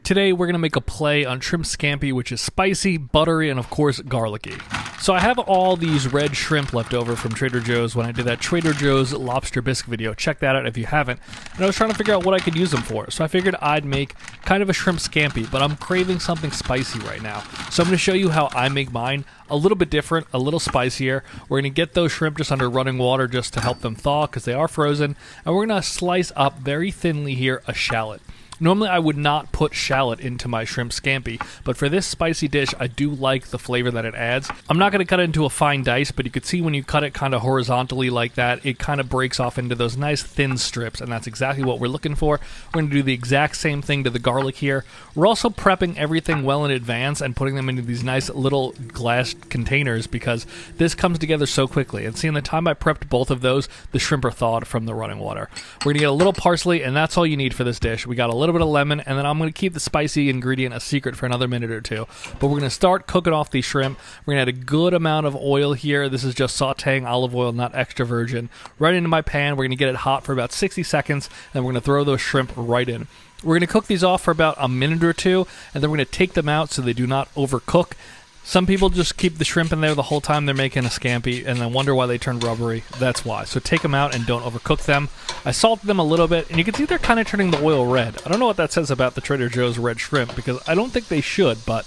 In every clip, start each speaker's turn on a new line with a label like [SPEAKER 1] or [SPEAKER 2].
[SPEAKER 1] Today we're going to make a play on shrimp scampi, which is spicy, buttery, and of course garlicky. So I have all these red shrimp left over from Trader Joe's when I did that Trader Joe's lobster bisque video. Check that out if you haven't. And I was trying to figure out what I could use them for. So I figured I'd make kind of a shrimp scampi, but I'm craving something spicy right now. So I'm going to show you how I make mine. A little bit different, a little spicier. We're going to get those shrimp just under running water just to help them thaw because they are frozen. And we're going to slice up very thinly here a shallot. Normally I would not put shallot into my shrimp scampi, but for this spicy dish, I do like the flavor that it adds. I'm not going to cut it into a fine dice, but you can see when you cut it kind of horizontally like that, it kind of breaks off into those nice thin strips, and that's exactly what we're looking for. We're going to do the exact same thing to the garlic here. We're also prepping everything well in advance and putting them into these nice little glass containers because this comes together so quickly. And see, in the time I prepped both of those, the shrimp are thawed from the running water. We're going to get a little parsley, and that's all you need for this dish. We got a little bit of lemon, and then I'm going to keep the spicy ingredient a secret for another minute or two. But we're going to start cooking off these shrimp. We're going to add a good amount of oil here. This is just sauteing olive oil, not extra virgin. Right into my pan. We're going to get it hot for about 60 seconds, and we're going to throw those shrimp right in. We're going to cook these off for about a minute or two, and then we're going to take them out so they do not overcook. Some people just keep the shrimp in there the whole time they're making a scampi and then wonder why they turn rubbery. That's why. So take them out and don't overcook them. I salted them a little bit, and you can see they're kind of turning the oil red. I don't know what that says about the Trader Joe's red shrimp because I don't think they should, but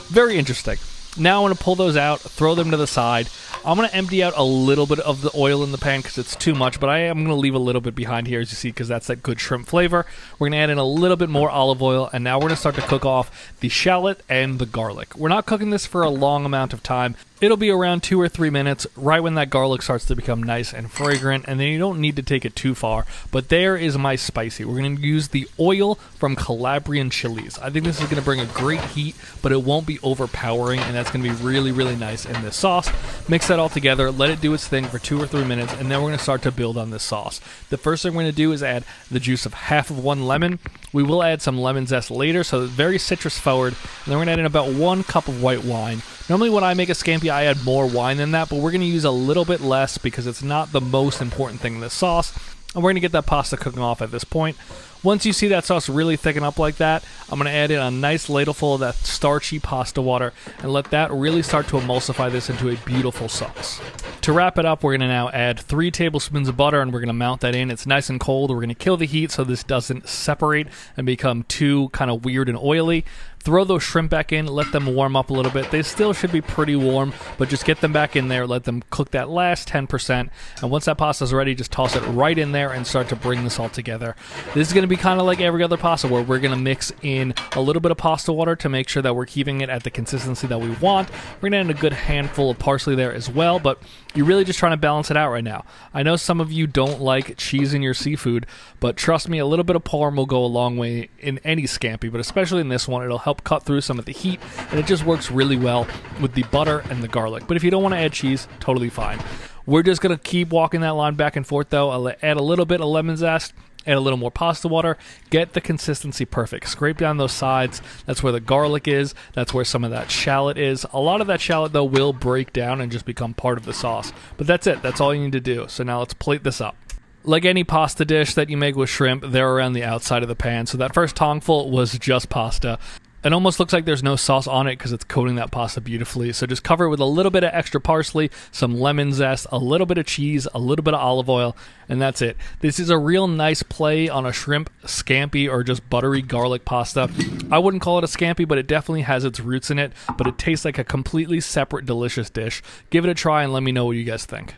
[SPEAKER 1] very interesting. Now I want to pull those out, throw them to the side. I'm going to empty out a little bit of the oil in the pan because it's too much, but I am going to leave a little bit behind here, as you see, because that's that good shrimp flavor. We're going to add in a little bit more olive oil, and now we're going to start to cook off the shallot and the garlic. We're not cooking this for a long amount of time. It'll be around 2 or 3 minutes, right when that garlic starts to become nice and fragrant, and then you don't need to take it too far. But there is my spicy. We're going to use the oil from Calabrian chilies. I think this is going to bring a great heat, but it won't be overpowering, and that's going to be really, really nice in this sauce. Mix that all together, let it do its thing for 2 or 3 minutes, and then we're going to start to build on this sauce. The first thing we're going to do is add the juice of half of 1 lemon. We will add some lemon zest later, so very citrus forward, and then we're going to add in about 1 cup of white wine. Normally when I make a scampi, I add more wine than that, but we're going to use a little bit less because it's not the most important thing in this sauce. And we're going to get that pasta cooking off at this point. Once you see that sauce really thicken up like that, I'm going to add in a nice ladleful of that starchy pasta water and let that really start to emulsify this into a beautiful sauce. To wrap it up, we're going to now add 3 tablespoons of butter and we're going to mount that in. It's nice and cold. We're going to kill the heat so this doesn't separate and become too kind of weird and oily. Throw those shrimp back in, let them warm up a little bit. They still should be pretty warm, but just get them back in there, let them cook that last 10%, and once that pasta's ready, just toss it right in there and start to bring this all together. This is going to be kind of like every other pasta where we're going to mix in a little bit of pasta water to make sure that we're keeping it at the consistency that we want. We're going to add a good handful of parsley there as well, but you're really just trying to balance it out right now. I know some of you don't like cheese in your seafood, but trust me, a little bit of parm will go a long way in any scampi, but especially in this one, it'll help cut through some of the heat, and it just works really well with the butter and the garlic. But if you don't want to add cheese, totally fine. We're just going to keep walking that line back and forth, though. I'll add a little bit of lemon zest, add a little more pasta water, get the consistency perfect. Scrape down those sides. That's where the garlic is. That's where some of that shallot is. A lot of that shallot, though, will break down and just become part of the sauce. But that's it. That's all you need to do. So now let's plate this up. Like any pasta dish that you make with shrimp, they're around the outside of the pan. So that first tongueful was just pasta. It almost looks like there's no sauce on it because it's coating that pasta beautifully. So just cover it with a little bit of extra parsley, some lemon zest, a little bit of cheese, a little bit of olive oil, and that's it. This is a real nice play on a shrimp scampi or just buttery garlic pasta. I wouldn't call it a scampi, but it definitely has its roots in it, but it tastes like a completely separate delicious dish. Give it a try and let me know what you guys think.